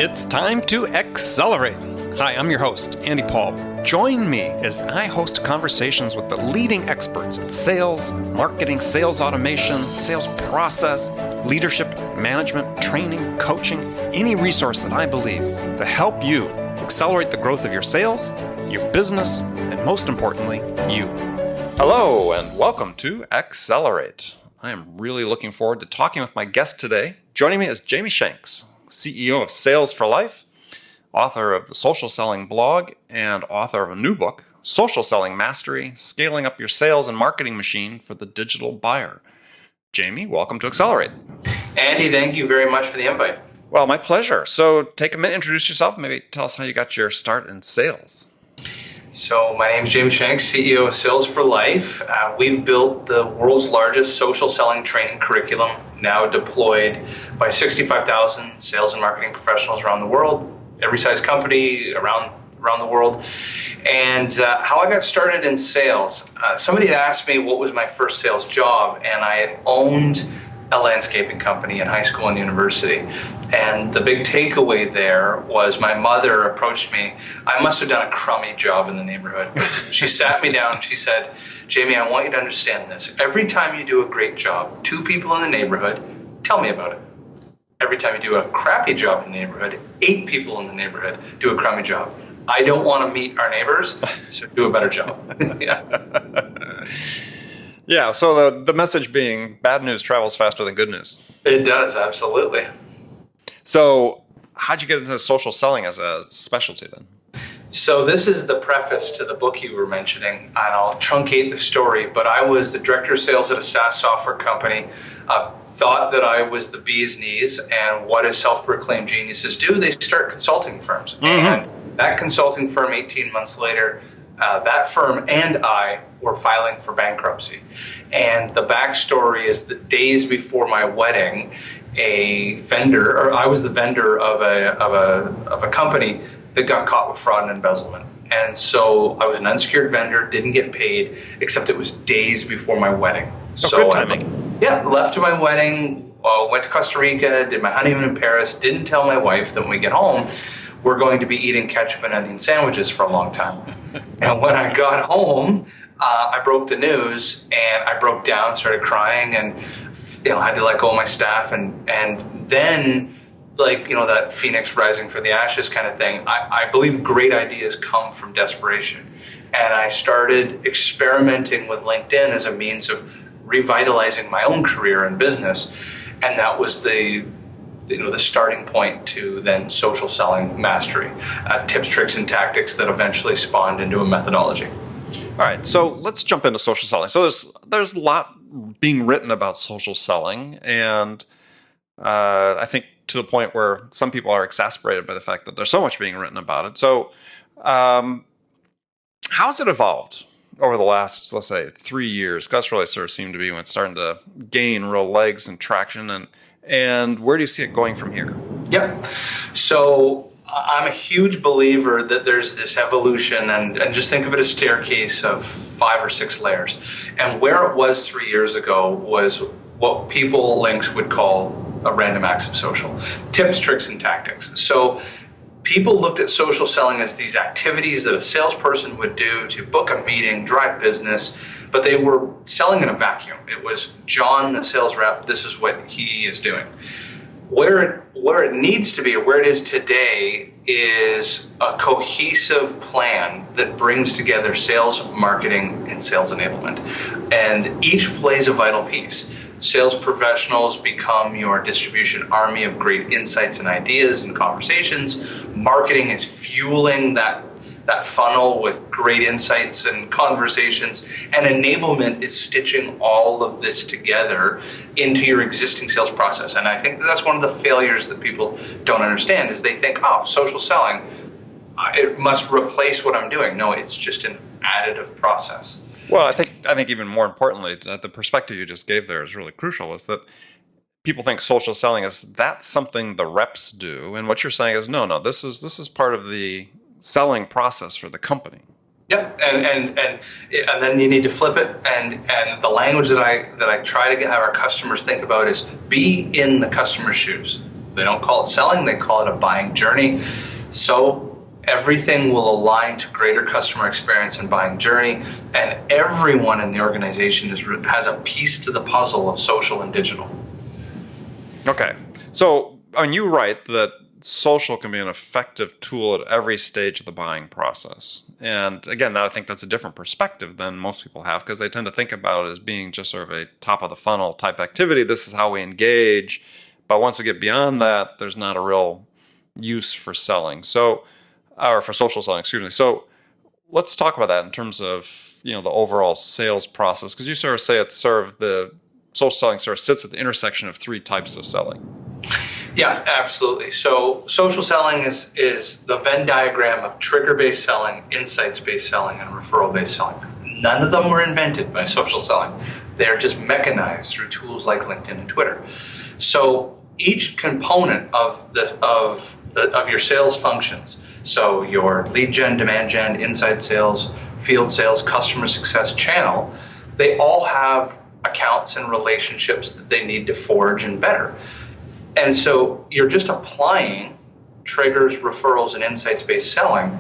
It's time to accelerate. Hi, I'm your host, Andy Paul. Join me as I host conversations with the leading experts in sales, marketing, sales automation, sales process, leadership, management, training, coaching, any resource that I believe to help you accelerate the growth of your sales, your business, and most importantly, you. Hello, and welcome to Accelerate. I am really looking forward to talking with my guest today. Joining me is Jamie Shanks, CEO of Sales for Life, author of the Social Selling blog, and author of a new book, Social Selling Mastery, Scaling Up Your Sales and Marketing Machine for the Digital Buyer. Jamie, welcome to Accelerate. Andy, thank you very much for the invite. Well, my pleasure. So take a minute, introduce yourself, maybe tell us how you got your start in sales. So my name is Jamie Shanks, CEO of Sales for Life. We've built the world's largest social selling training curriculum, now deployed by 65,000 sales and marketing professionals around the world, every size company around the world. And how I got started in sales, somebody had asked me what was my first sales job, and I had owned a landscaping company in high school and university. And the big takeaway there was my mother approached me. I must have done a crummy job in the neighborhood. She sat me down and she said, Jamie, I want you to understand this. Every time you do a great job, 2 people in the neighborhood tell me about it. Every time you do a crappy job in the neighborhood, 8 people in the neighborhood do a crummy job. I don't want to meet our neighbors, so do a better job. Yeah, so the message being bad news travels faster than good news. It does, absolutely. So how'd you get into social selling as a specialty then? So this is the preface to the book you were mentioning, and I'll truncate the story, but I was the director of sales at a SaaS software company, thought that I was the bee's knees, and what do self-proclaimed geniuses do? They start consulting firms. Mm-hmm. And that consulting firm, 18 months later, that firm and I were filing for bankruptcy. And the backstory is that days before my wedding, I was the vendor of a company that got caught with fraud and embezzlement. And so I was an unsecured vendor, didn't get paid, except it was days before my wedding. So good timing. Left to my wedding, went to Costa Rica, did my honeymoon in Paris, didn't tell my wife that when we get home, we're going to be eating ketchup and onion sandwiches for a long time. And when I got home, I broke the news and I broke down, started crying, and had to let go of my staff. And then, that phoenix rising from the ashes kind of thing, I believe great ideas come from desperation. And I started experimenting with LinkedIn as a means of revitalizing my own career and business. And that was the starting point to then social selling mastery, tips, tricks, and tactics that eventually spawned into a methodology. All right, so let's jump into social selling. So there's a lot being written about social selling, and I think to the point where some people are exasperated by the fact that there's so much being written about it. So how's it evolved over the last, let's say, 3 years? That's really sort of seemed to be when it's starting to gain real legs and traction, and where do you see it going from here? Yep. So I'm a huge believer that there's this evolution, and just think of it as a staircase of 5 or 6 layers. And where it was 3 years ago was what people links would call a random acts of social. Tips, tricks, and tactics. So people looked at social selling as these activities that a salesperson would do to book a meeting, drive business, but they were selling in a vacuum. It was John, the sales rep, this is what he is doing. Where it needs to be, or where it is today, is a cohesive plan that brings together sales, marketing, and sales enablement. And each plays a vital piece. Sales professionals become your distribution army of great insights and ideas and conversations. Marketing is fueling that funnel with great insights and conversations. And enablement is stitching all of this together into your existing sales process. And I think that's one of the failures that people don't understand is they think, social selling, it must replace what I'm doing. No, it's just an additive process. Well, I think even more importantly, the perspective you just gave there is really crucial, is that people think social selling that's something the reps do. And what you're saying is, no, this is part of the selling process for the company. Yep, and then you need to flip it, and the language that I try to have our customers think about is be in the customer's shoes. They don't call it selling, they call it a buying journey. So everything will align to greater customer experience and buying journey, and everyone in the organization has a piece to the puzzle of social and digital. Okay. So, you write that social can be an effective tool at every stage of the buying process. And again, I think that's a different perspective than most people have, because they tend to think about it as being just sort of a top of the funnel type activity. This is how we engage. But once we get beyond that, there's not a real use for selling. So, or for social selling, excuse me. So let's talk about that in terms of, the overall sales process, because you sort of say it's sort of the social selling sort of sits at the intersection of three types of selling. Yeah, absolutely. So social selling is the Venn diagram of trigger-based selling, insights-based selling, and referral-based selling. None of them were invented by social selling. They are just mechanized through tools like LinkedIn and Twitter. So each component of your sales functions, so your lead gen, demand gen, inside sales, field sales, customer success channel, they all have accounts and relationships that they need to forge and better. And so you're just applying triggers, referrals, and insights-based selling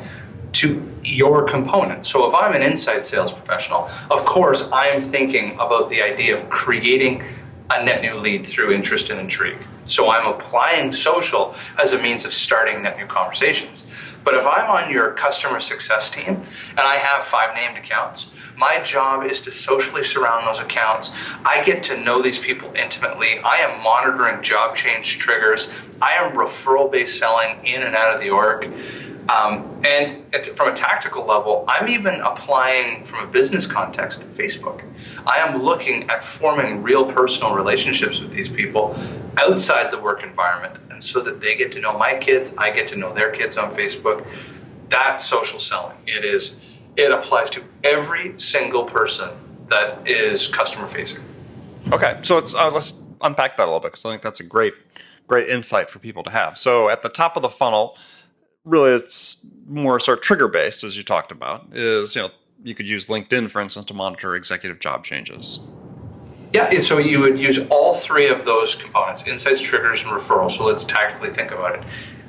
to your component. So if I'm an inside sales professional, of course, I am thinking about the idea of creating a net new lead through interest and intrigue. So I'm applying social as a means of starting net new conversations. But if I'm on your customer success team and I have 5 named accounts, my job is to socially surround those accounts. I get to know these people intimately. I am monitoring job change triggers. I am referral-based selling in and out of the org. And from a tactical level, I'm even applying from a business context Facebook. I am looking at forming real personal relationships with these people outside the work environment, and so that they get to know my kids, I get to know their kids on Facebook. That's social selling. It applies to every single person that is customer facing. Okay, so let's unpack that a little bit, because I think that's a great insight for people to have. So at the top of the funnel, really it's more sort of trigger based, as you talked about, is, you could use LinkedIn, for instance, to monitor executive job changes. Yeah, so you would use all 3 of those components, insights, triggers, and referrals. So let's tactically think about it.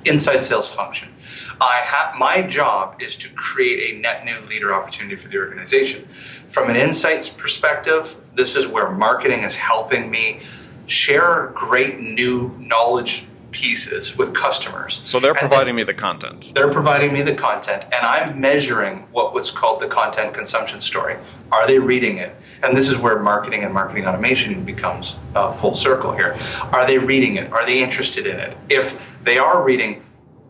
Inside sales function. My job is to create a net new leader opportunity for the organization. From an insights perspective, this is where marketing is helping me share great new knowledge pieces with customers. So they're providing me the content. They're providing me the content, and I'm measuring what was called the content consumption story. Are they reading it? And this is where marketing and marketing automation becomes full circle here. Are they reading it? Are they interested in it? If they are reading,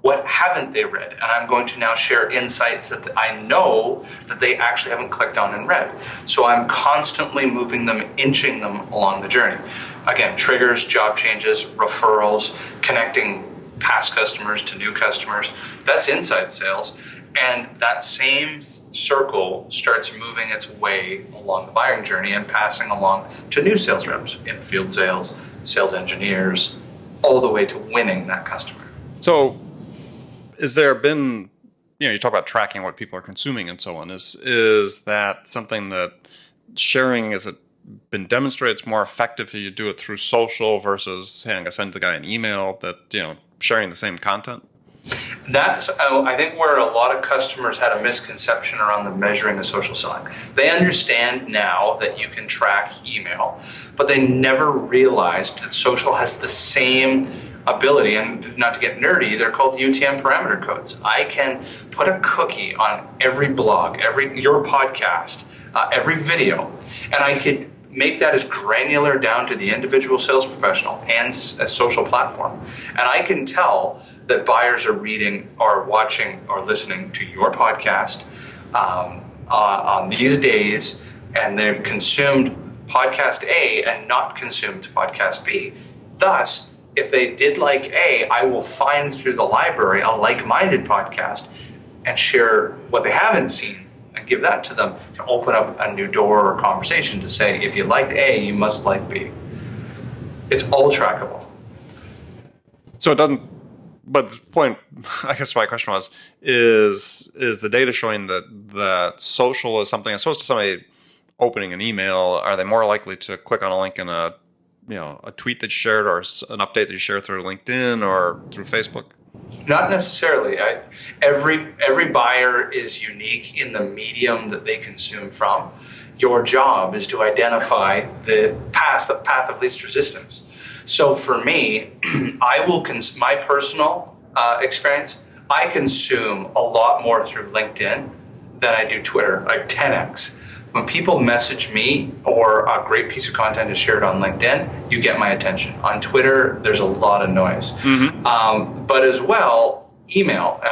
what haven't they read? And I'm going to now share insights that I know that they actually haven't clicked on and read. So I'm constantly moving them, inching them along the journey. Again, triggers, job changes, referrals, connecting past customers to new customers. That's inside sales. And that same circle starts moving its way along the buying journey and passing along to new sales reps in field sales, sales engineers, all the way to winning that customer. So is there been, you talk about tracking what people are consuming and so on. Is that something that sharing, has it been demonstrated it's more effective if you do it through social versus, hey, I'm going to send the guy an email, that, sharing the same content? That's, I think, where a lot of customers had a misconception around the measuring of social selling. They understand now that you can track email, but they never realized that social has the same ability, and not to get nerdy, they're called UTM parameter codes. I can put a cookie on every blog, your podcast, every video, and I could make that as granular down to the individual sales professional and a social platform. And I can tell that buyers are reading or watching or listening to your podcast on these days, and they've consumed podcast A and not consumed podcast B. Thus, if they did like A, I will find through the library a like-minded podcast and share what they haven't seen and give that to them to open up a new door or conversation to say, if you liked A, you must like B. It's all trackable. So it doesn't, but the point, I guess my question was, is the data showing that social is something, as opposed to somebody opening an email, are they more likely to click on a link in a a tweet that you shared or an update that you shared through LinkedIn or through Facebook? Not necessarily. Every buyer is unique in the medium that they consume from. Your job is to identify the path of least resistance. So for me, my personal experience, I consume a lot more through LinkedIn than I do Twitter, like 10x. When people message me or a great piece of content is shared on LinkedIn, you get my attention. On Twitter, there's a lot of noise. But as well, email.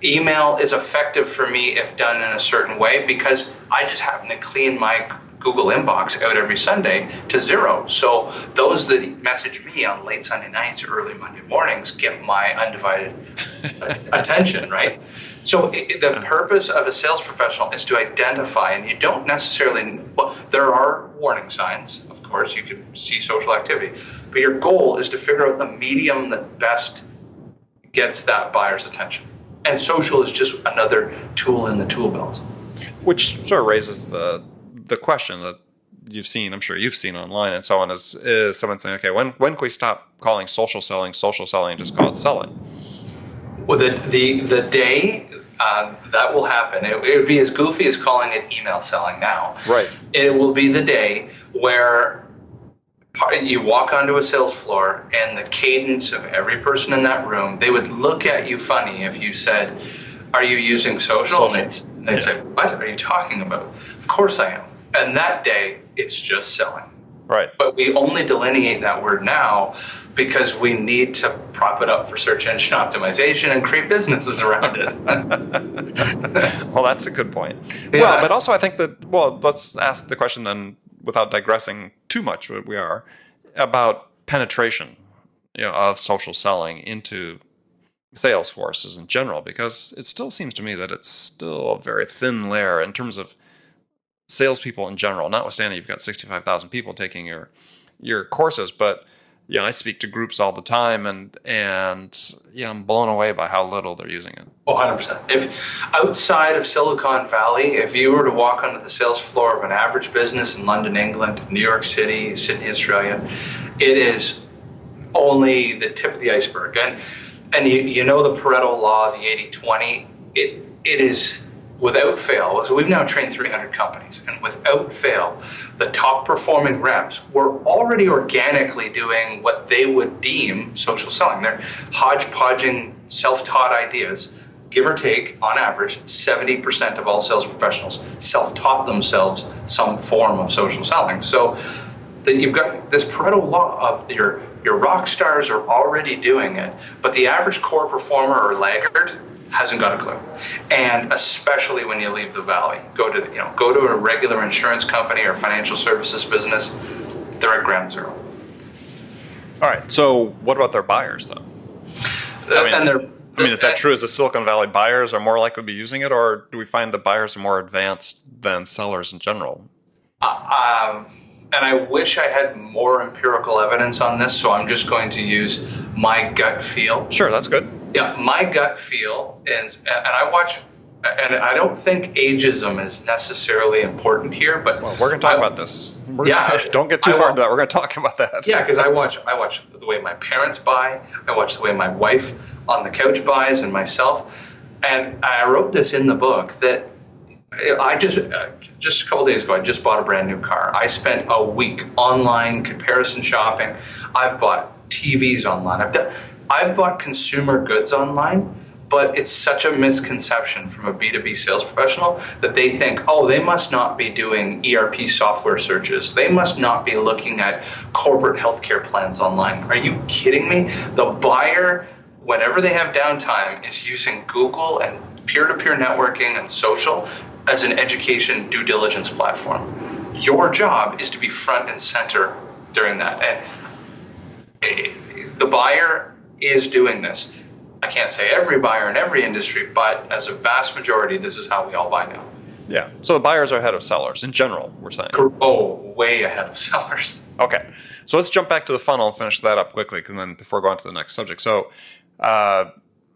Email is effective for me if done in a certain way because I just happen to clean my Google inbox out every Sunday to zero. So those that message me on late Sunday nights or early Monday mornings get my undivided attention, right? So the purpose of a sales professional is to identify, and you don't necessarily, well, there are warning signs, of course, you can see social activity, but your goal is to figure out the medium that best gets that buyer's attention. And social is just another tool in the tool belt. Which sort of raises the question that you've seen, I'm sure you've seen online and so on, is someone saying, okay, when can we stop calling social selling and just call it selling? Well, the day that will happen, it would be as goofy as calling it email selling now. Right. It will be the day where you walk onto a sales floor and the cadence of every person in that room, they would look at you funny if you said, are you using social? And they'd say, what are you talking about? Of course I am. And that day, it's just selling. Right. But we only delineate that word now because we need to prop it up for search engine optimization and create businesses around it. Well, that's a good point. Yeah. Well, but also I think that, let's ask the question then, without digressing too much, what we are, about penetration, of social selling into sales forces in general, because it still seems to me that it's still a very thin layer in terms of salespeople in general, notwithstanding you've got 65,000 people taking your courses, but I speak to groups all the time, and I'm blown away by how little they're using it. 100%. If outside of Silicon Valley, if you were to walk onto the sales floor of an average business in London, England, New York City, Sydney, Australia, it is only the tip of the iceberg. And you know the Pareto law, the 80-20, it is without fail. So we've now trained 300 companies, and without fail, the top performing reps were already organically doing what they would deem social selling. They're hodgepodging self-taught ideas. Give or take, on average, 70% of all sales professionals self-taught themselves some form of social selling. So then you've got this Pareto law of your rock stars are already doing it, but the average core performer or laggard hasn't got a clue. And especially when you leave the valley, go to a regular insurance company or financial services business, they're at ground zero. All right. So what about their buyers, though? Is that true? Is the Silicon Valley buyers are more likely to be using it, or do we find the buyers are more advanced than sellers in general? And I wish I had more empirical evidence on this, so I'm just going to use my gut feel. Sure, that's good. Yeah, my gut feel is, and I don't think ageism is necessarily important here, but we're going to talk about this. Don't get too far into that. We're going to talk about that. Yeah, because I watch the way my parents buy. I watch the way my wife on the couch buys, and myself. And I wrote this in the book that I just a couple days ago, I just bought a brand new car. I spent a week online comparison shopping. I've bought TVs online. I've bought consumer goods online, but it's such a misconception from a B2B sales professional that they think, oh, they must not be doing ERP software searches. They must not be looking at corporate healthcare plans online. Are you kidding me? The buyer, whenever they have downtime, is using Google and peer-to-peer networking and social as an education due diligence platform. Your job is to be front and center during that. And the buyer is doing this. I can't say every buyer in every industry, but as a vast majority, this is how we all buy now. Yeah. So the buyers are ahead of sellers in general, we're saying. Oh, way ahead of sellers. Okay. So let's jump back to the funnel and finish that up quickly, and then before going to the next subject. So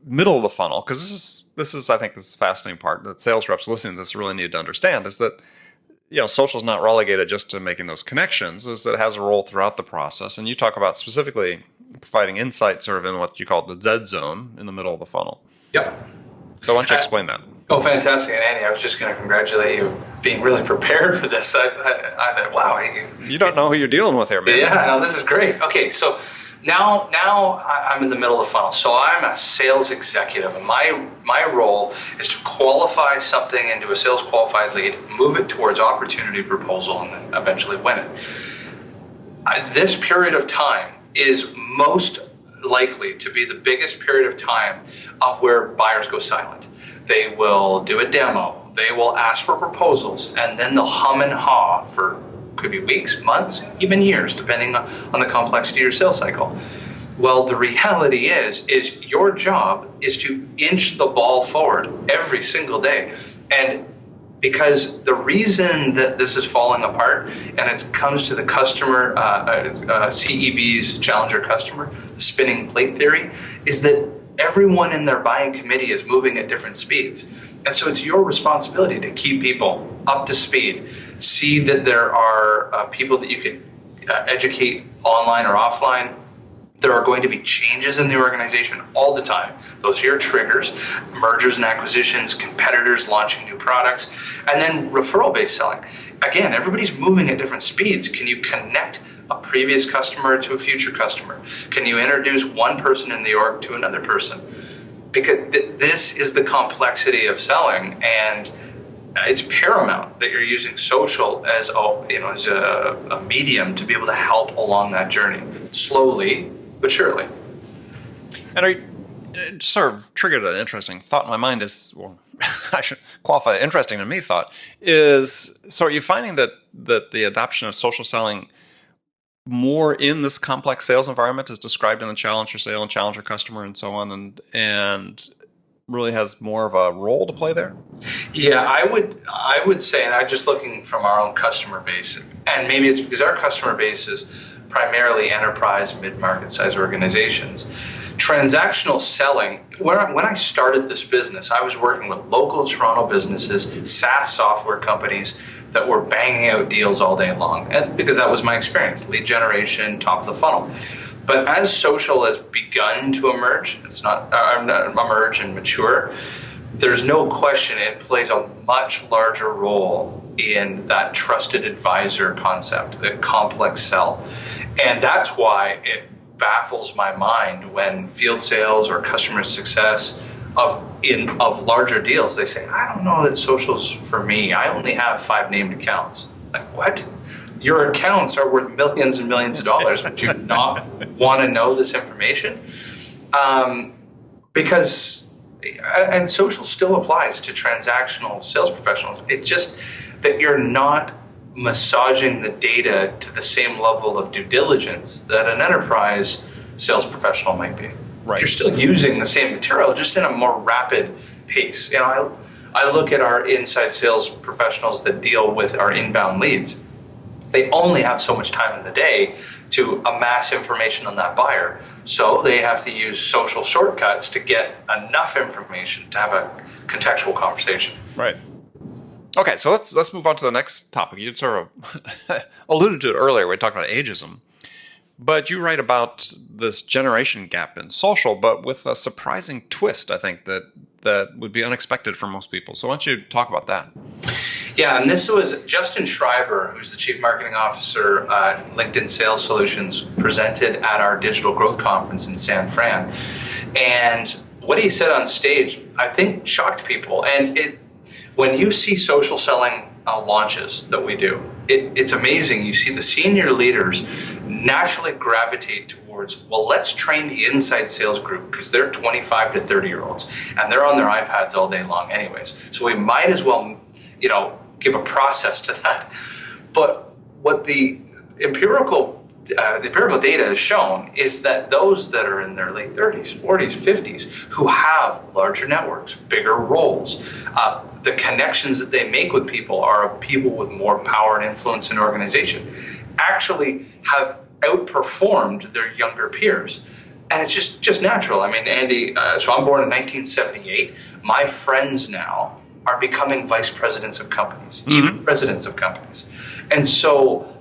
middle of the funnel, because this is I think this is the fascinating part that sales reps listening to this really need to understand, is that social is not relegated just to making those connections, is that it has a role throughout the process. And you talk about specifically providing insight sort of in what you call the Z zone in the middle of the funnel. Yep. So why don't you explain that? Oh, fantastic. And Andy, I was just going to congratulate you being really prepared for this. I thought, wow. You don't know who you're dealing with here, man. Yeah, no, this is great. Okay, so now I'm in the middle of the funnel. So I'm a sales executive, and my role is to qualify something into a sales qualified lead, move it towards opportunity proposal, and then eventually win it. This period of time is most likely to be the biggest period of time of where buyers go silent. They will do a demo, they will ask for proposals, and then they'll hum and haw for could be weeks, months, even years, depending on the complexity of your sales cycle. Well, the reality is your job is to inch the ball forward every single day. And because the reason that this is falling apart, and it comes to the customer, CEB's challenger customer, the spinning plate theory, is that everyone in their buying committee is moving at different speeds. And so it's your responsibility to keep people up to speed, see that there are people that you can educate online or offline. There are going to be changes in the organization all the time. Those are your triggers, mergers and acquisitions, competitors launching new products, and then referral-based selling. Again, everybody's moving at different speeds. Can you connect a previous customer to a future customer? Can you introduce one person in the org to another person? Because this is the complexity of selling, and it's paramount that you're using social as a medium to be able to help along that journey, slowly but surely. And it sort of triggered an interesting thought in my mind I should qualify interesting to me thought is, so are you finding that the adoption of social selling more in this complex sales environment is described in the challenger sale and challenger customer and so on, and really has more of a role to play there? Yeah, I would say, and I'm just looking from our own customer base, and maybe it's because our customer base is primarily enterprise, mid-market size organizations. Transactional selling, when I started this business, I was working with local Toronto businesses, SaaS software companies that were banging out deals all day long, and because that was my experience, lead generation, top of the funnel. But as social has begun to emerge, emerge and mature, there's no question it plays a much larger role in that trusted advisor concept, the complex sell. And that's why it baffles my mind when field sales or customer success of larger deals, they say, I don't know that social's for me. I only have 5 named accounts. Like, what? Your accounts are worth millions and millions of dollars. Would you not want to know this information? Because, and social still applies to transactional sales professionals. It's just that you're not massaging the data to the same level of due diligence that an enterprise sales professional might be. Right. You're still using the same material, just in a more rapid pace. I look at our inside sales professionals that deal with our inbound leads. They only have so much time in the day to amass information on that buyer. So they have to use social shortcuts to get enough information to have a contextual conversation. Right. Okay, so let's move on to the next topic. You sort of alluded to it earlier. We talked about ageism. But you write about this generation gap in social, but with a surprising twist, I think, that would be unexpected for most people. So why don't you talk about that? Yeah, and this was Justin Schreiber, who's the Chief Marketing Officer at LinkedIn Sales Solutions, presented at our Digital Growth Conference in San Fran. And what he said on stage, I think, shocked people. And when you see social selling launches that we do, it's amazing. You see the senior leaders naturally gravitate towards, well, let's train the inside sales group because they're 25 to 30-year-olds and they're on their iPads all day long anyways. So we might as well, give a process to that. But what the empirical data has shown is that those that are in their late 30s, 40s, 50s, who have larger networks, bigger roles, the connections that they make with people are people with more power and influence in an organization, actually have outperformed their younger peers. And it's just natural. I mean, Andy, so I'm born in 1978. My friends now are becoming vice presidents of companies, even presidents of companies. And so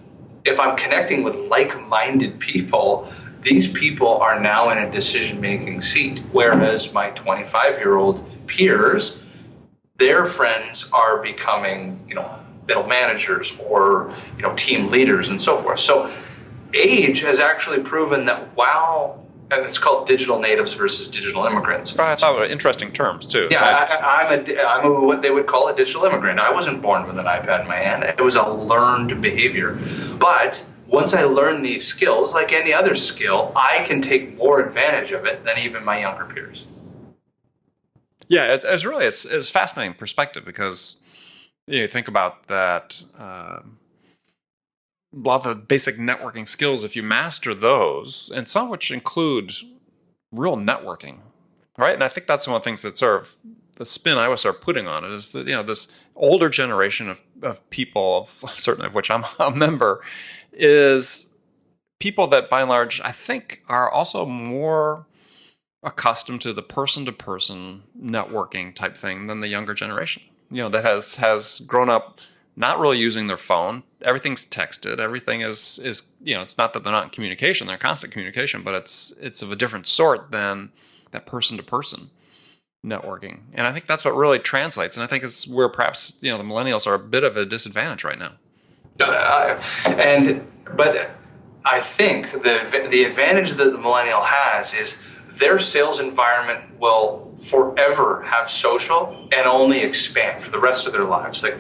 if I'm connecting with like-minded people, these people are now in a decision-making seat, whereas my 25-year-old peers, their friends are becoming, middle managers or, team leaders and so forth. So age has actually proven that and it's called digital natives versus digital immigrants. I thought were interesting terms too. Yeah, I'm a what they would call a digital immigrant. I wasn't born with an iPad in my hand. It was a learned behavior. But once I learn these skills, like any other skill, I can take more advantage of it than even my younger peers. Yeah, it's a fascinating perspective because you think about that. A lot of the basic networking skills, if you master those, and some which include real networking, right? And I think that's one of the things that sort of the spin I was sort of putting on it is that, this older generation of people, certainly of which I'm a member, is people that by and large I think are also more accustomed to the person-to-person networking type thing than the younger generation. That has grown up not really using their phone. Everything's texted. Everything is it's not that they're not in communication. They're in constant communication, but it's of a different sort than that person-to-person networking. And I think that's what really translates. And I think it's where perhaps, the millennials are a bit of a disadvantage right now. But I think the advantage that the millennial has is their sales environment will forever have social and only expand for the rest of their lives. Like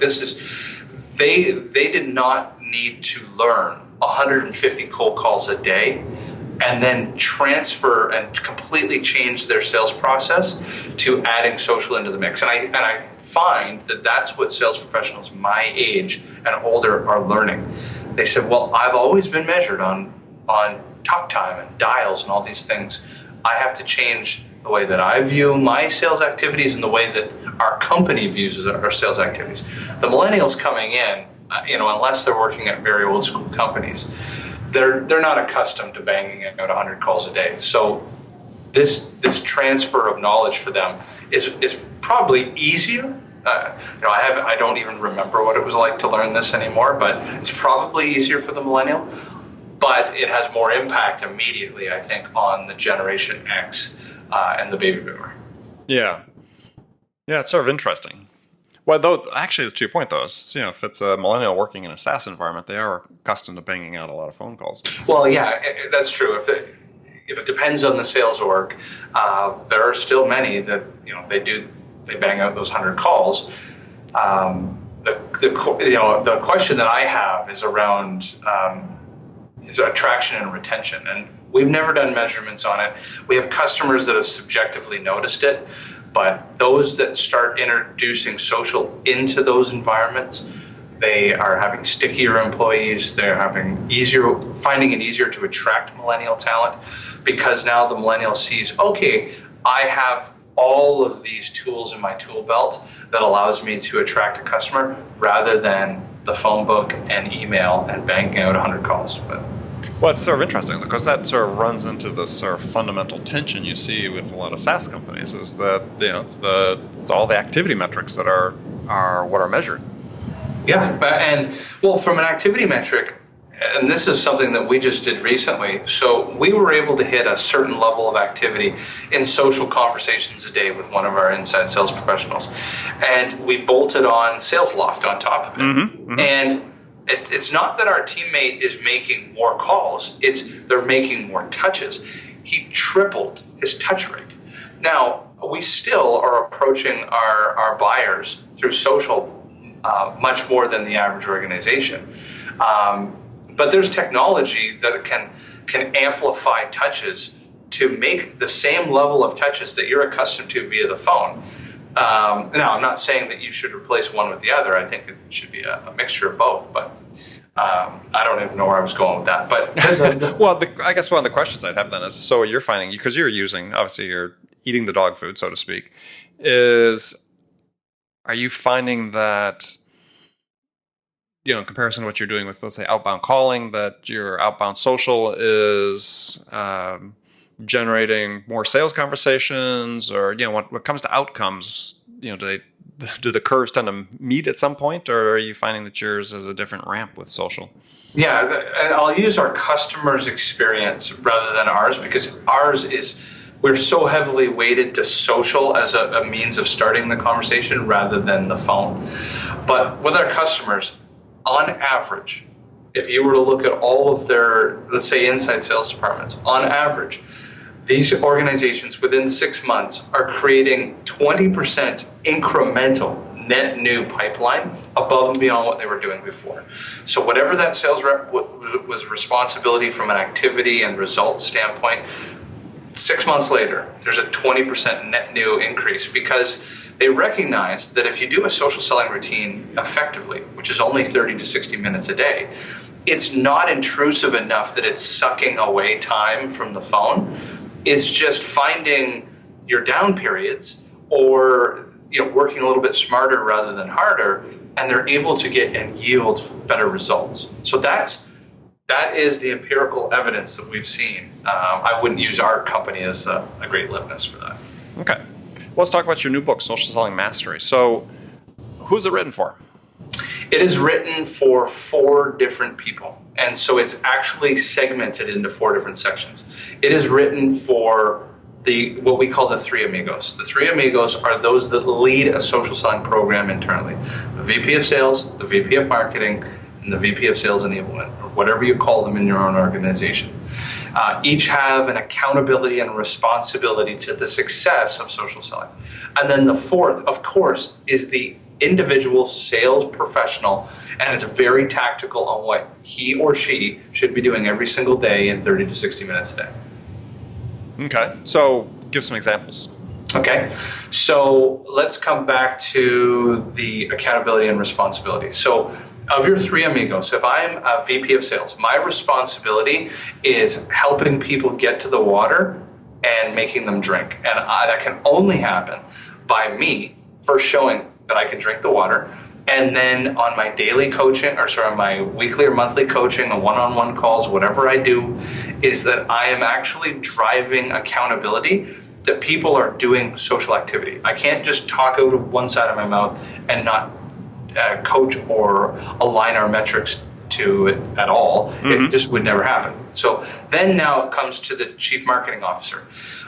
they did not need to learn 150 cold calls a day and then transfer and completely change their sales process to adding social into the mix. And I find that that's what sales professionals my age and older are learning. They said, well, I've always been measured on talk time and dials and all these things. I have to change the way that I view my sales activities and the way that our company views our sales activities. The millennials coming in, unless they're working at very old school companies, they're not accustomed to banging out 100 calls a day. So this transfer of knowledge for them is probably easier. I don't even remember what it was like to learn this anymore, but it's probably easier for the millennial. But it has more impact immediately, I think, on the Generation X and the baby boomer. Yeah, it's sort of interesting. Well, though, actually, to your point, though, if it's a millennial working in a SaaS environment, they are accustomed to banging out a lot of phone calls. Well, yeah, that's true. If it depends on the sales org, there are still many that they bang out those 100 calls. The question that I have is around is attraction and retention, and we've never done measurements on it. We have customers that have subjectively noticed it, but those that start introducing social into those environments, they are having stickier employees. They're finding it easier to attract millennial talent because now the millennial sees, okay, I have all of these tools in my tool belt that allows me to attract a customer rather than the phone book and email and banging out 100 calls. Well, it's sort of interesting because that sort of runs into the sort of fundamental tension you see with a lot of SaaS companies is that it's all the activity metrics that are what are measured. Yeah, and well, from an activity metric, and this is something that we just did recently. So we were able to hit a certain level of activity in social conversations a day with one of our inside sales professionals, and we bolted on Sales Loft on top of it. Mm-hmm. And it's not that our teammate is making more calls, they're making more touches. He tripled his touch rate. Now, we still are approaching our buyers through social much more than the average organization. But there's technology that can amplify touches to make the same level of touches that you're accustomed to via the phone. Now, I'm not saying that you should replace one with the other. I think it should be a mixture of both, but I don't even know where I was going with that. But well, I guess one of the questions I'd have then is, so you're finding, because you're eating the dog food, so to speak, are you finding that, in comparison to what you're doing with, let's say, outbound calling, that your outbound social is generating more sales conversations, or when it comes to outcomes, do do the curves tend to meet at some point, or are you finding that yours is a different ramp with social? Yeah, and I'll use our customers' experience rather than ours, because ours is, we're so heavily weighted to social as a means of starting the conversation rather than the phone. But with our customers, on average, if you were to look at all of their, let's say, inside sales departments, on average, these organizations within 6 months are creating 20% incremental net new pipeline above and beyond what they were doing before. So whatever that sales rep was responsibility from an activity and results standpoint, 6 months later, there's a 20% net new increase, because they recognized that if you do a social selling routine effectively, which is only 30 to 60 minutes a day, it's not intrusive enough that it's sucking away time from the phone. It's just finding your down periods, or working a little bit smarter rather than harder, and they're able to get and yield better results. So that is the empirical evidence that we've seen. I wouldn't use our company as a great litmus for that. Okay. Well, let's talk about your new book, Social Selling Mastery. So who's it written for? It is written for 4 different people. And so it's actually segmented into 4 different sections. It is written for what we call the 3 amigos. The 3 amigos are those that lead a social selling program internally. The VP of sales, the VP of marketing, and the VP of sales enablement, or whatever you call them in your own organization. Each have an accountability and responsibility to the success of social selling. And then the 4th, of course, is the individual sales professional, and it's very tactical on what he or she should be doing every single day in 30 to 60 minutes a day. Okay, so give some examples. Okay, so let's come back to the accountability and responsibility. So of your 3 amigos, if I'm a VP of sales, my responsibility is helping people get to the water and making them drink. And that can only happen by me first showing that I can drink the water. And then on my daily coaching, my weekly or monthly coaching, or one-on-one calls, whatever I do, is that I am actually driving accountability that people are doing social activity. I can't just talk out of one side of my mouth and not coach or align our metrics to it at all. Mm-hmm. It just would never happen. So then now it comes to the chief marketing officer.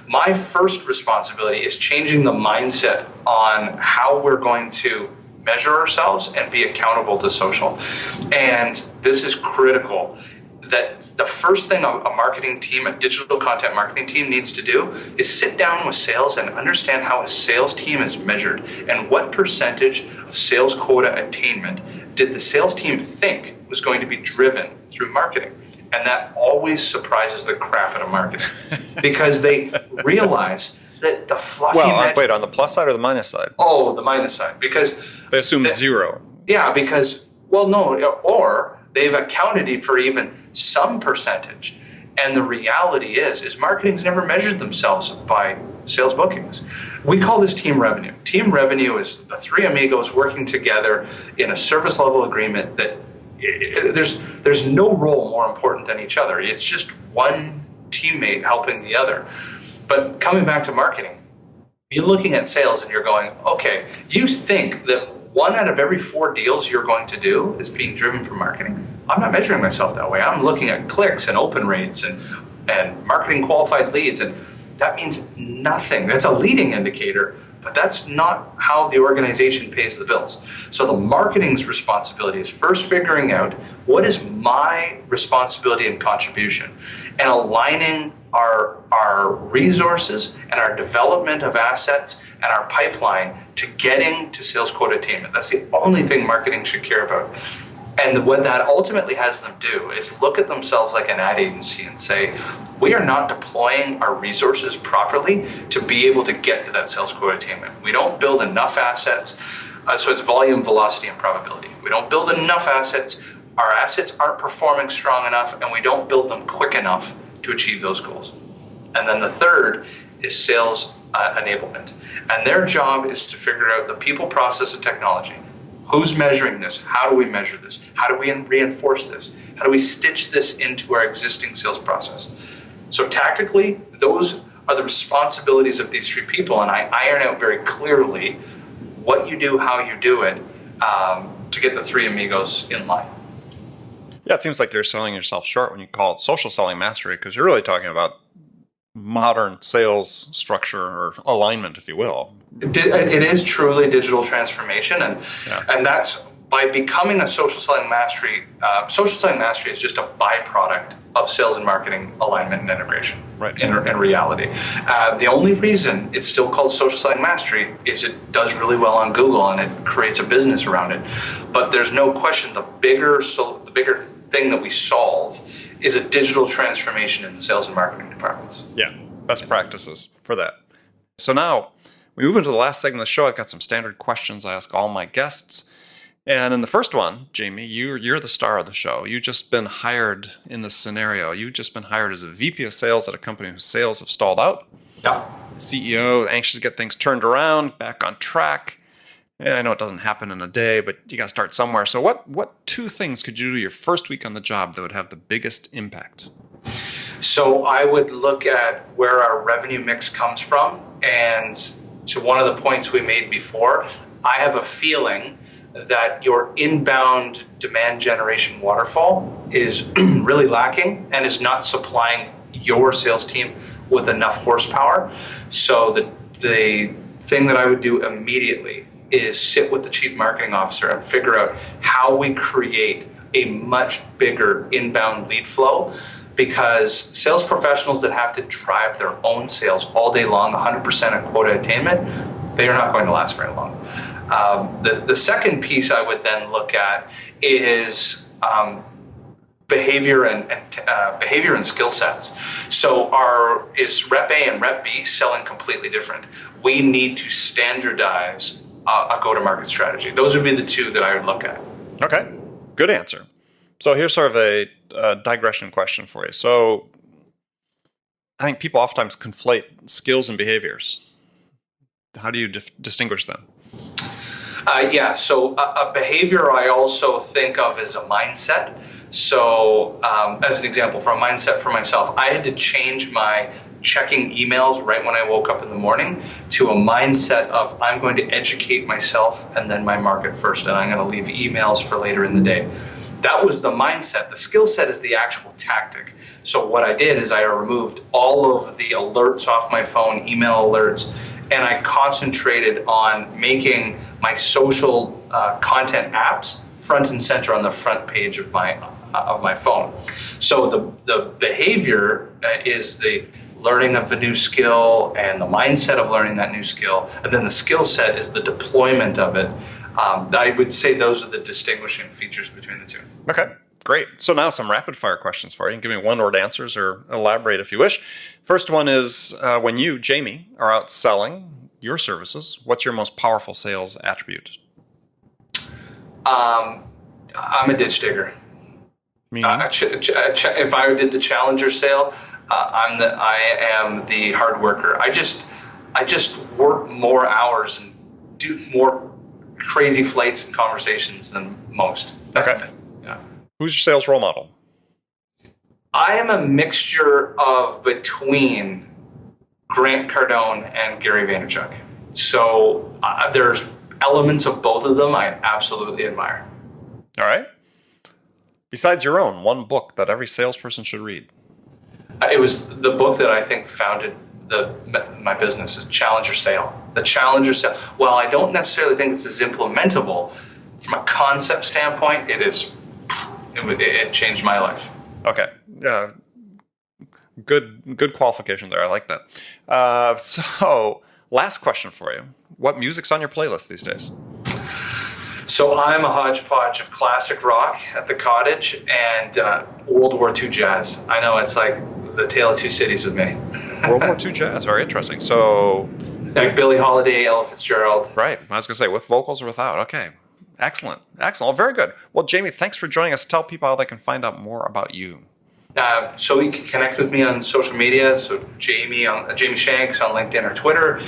My first responsibility is changing the mindset on how we're going to measure ourselves and be accountable to social. And this is critical, that the first thing a marketing team, a digital content marketing team needs to do is sit down with sales and understand how a sales team is measured and what percentage of sales quota attainment did the sales team think was going to be driven through marketing. And that always surprises the crap out of marketing because they realize that the fluffy wait, on the plus side or the minus side? Oh, the minus side, because they assume 0. Yeah, because, or they've accounted for even some percentage. And the reality is marketing's never measured themselves by sales bookings. We call this team revenue. Team revenue is the 3 amigos working together in a service level agreement that there's no role more important than each other. It's just one teammate helping the other. But coming back to marketing, you're looking at sales and you're going, okay, you think that 1 out of every 4 deals you're going to do is being driven from marketing. I'm not measuring myself that way. I'm looking at clicks and open rates and marketing qualified leads, and that means nothing. That's a leading indicator, but that's not how the organization pays the bills. So the marketing's responsibility is first figuring out what is my responsibility and contribution, and aligning our resources and our development of assets and our pipeline to getting to sales quota attainment. That's the only thing marketing should care about. And what that ultimately has them do is look at themselves like an ad agency and say, we are not deploying our resources properly to be able to get to that sales quota attainment. We don't build enough assets. So it's volume, velocity, and probability. We don't build enough assets. Our assets aren't performing strong enough, and we don't build them quick enough to achieve those goals. And then the third is sales enablement. And their job is to figure out the people, process, and technology. Who's measuring this? How do we measure this? How do we reinforce this? How do we stitch this into our existing sales process? So tactically, those are the responsibilities of these 3 people, and I iron out very clearly what you do, how you do it, to get the three amigos in line. Yeah, it seems like you're selling yourself short when you call it social selling mastery, because you're really talking about modern sales structure or alignment, if you will. It is truly digital transformation, and Yeah. and that's by becoming a social selling mastery. Social selling mastery is just a byproduct of sales and marketing alignment and integration. Right. In reality, the only reason it's still called social selling mastery is it does really well on Google and it creates a business around it. But there's no question the bigger thing that we solve is a digital transformation in the sales and marketing departments. Yeah, best practices for that. So now we move into the last segment of the show. I've got some standard questions I ask all my guests. And in the first one, Jamie, you're the star of the show. You've just been hired in this scenario. You've just been hired as a VP of sales at a company whose sales have stalled out. Yeah. CEO, anxious to get things turned around, back on track. And I know it doesn't happen in a day, but you got to start somewhere. So what two things could you do your first week on the job that would have the biggest impact? So I would look at where our revenue mix comes from. And to one of the points we made before, I have a feeling that your inbound demand generation waterfall is really lacking and is not supplying your sales team with enough horsepower. So the thing that I would do immediately is sit with the chief marketing officer and figure out how we create a much bigger inbound lead flow, because sales professionals that have to drive their own sales all day long, 100% of quota attainment, they are not going to last very long. The second piece I would then look at is behavior and skill sets. So is Rep A and Rep B selling completely different? We need to standardize a go-to-market strategy. Those would be the two that I would look at. Okay, good answer. So here's sort of a digression question for you. So I think people oftentimes conflate skills and behaviors. How do you distinguish them? So a behavior I also think of as a mindset. So as an example, for a mindset for myself, I had to change my checking emails right when I woke up in the morning to a mindset of I'm going to educate myself and then my market first, and I'm going to leave emails for later in the day. That was the mindset. The skill set is the actual tactic. So what I did is I removed all of the alerts off my phone, email alerts, and I concentrated on making my social content apps front and center on the front page of my phone. So the behavior is the learning of the new skill and the mindset of learning that new skill, and then the skill set is the deployment of it. I would say those are the distinguishing features between the two. Okay, great. So now some rapid fire questions for you. You can give me one-word answers or elaborate if you wish. First one is when you, Jamie, are out selling your services, what's your most powerful sales attribute? I'm a ditch digger. If I did the challenger sale, I am the hard worker. I just work more hours and do more crazy flights and conversations than most. Okay. Yeah. Who's your sales role model? I am a mixture of between Grant Cardone and Gary Vaynerchuk. So there's elements of both of them I absolutely admire. All right. Besides your own, one book that every salesperson should read. It was the book that I think founded my business, is Challenger Sale. The Challenger Sale. While I don't necessarily think it's as implementable from a concept standpoint, it changed my life. Okay. Good qualification there. I like that. So last question for you. What music's on your playlist these days? So I'm a hodgepodge of classic rock at the cottage and World War II jazz. I know it's like the tale of two cities with me. World War II jazz, very interesting. So, like Billie Holiday, Ella Fitzgerald. Right. I was going to say, with vocals or without. Okay. Excellent. Excellent. Well, very good. Well, Jamie, thanks for joining us. Tell people how they can find out more about you. So you can connect with me on social media. So Jamie Shanks on LinkedIn or Twitter.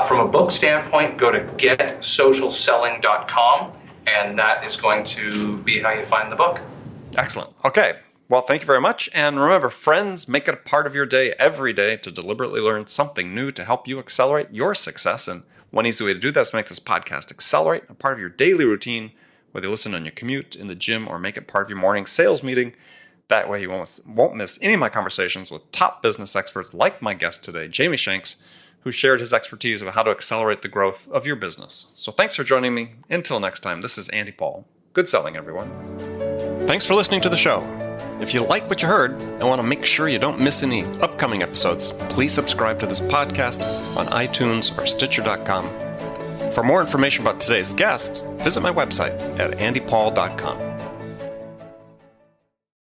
From a book standpoint, go to getsocialselling.com, and that is going to be how you find the book. Excellent. Okay. Well, thank you very much. And remember, friends, make it a part of your day every day to deliberately learn something new to help you accelerate your success. And One easy way to do that is to make this podcast accelerate, a part of your daily routine, whether you listen on your commute, in the gym, or make it part of your morning sales meeting. That way you won't miss any of my conversations with top business experts like my guest today, Jamie Shanks, who shared his expertise of how to accelerate the growth of your business. So thanks for joining me. Until next time, this is Andy Paul. Good selling, everyone. Thanks for listening to the show. If you like what you heard and want to make sure you don't miss any upcoming episodes, please subscribe to this podcast on iTunes or Stitcher.com. For more information about today's guest, visit my website at andypaul.com.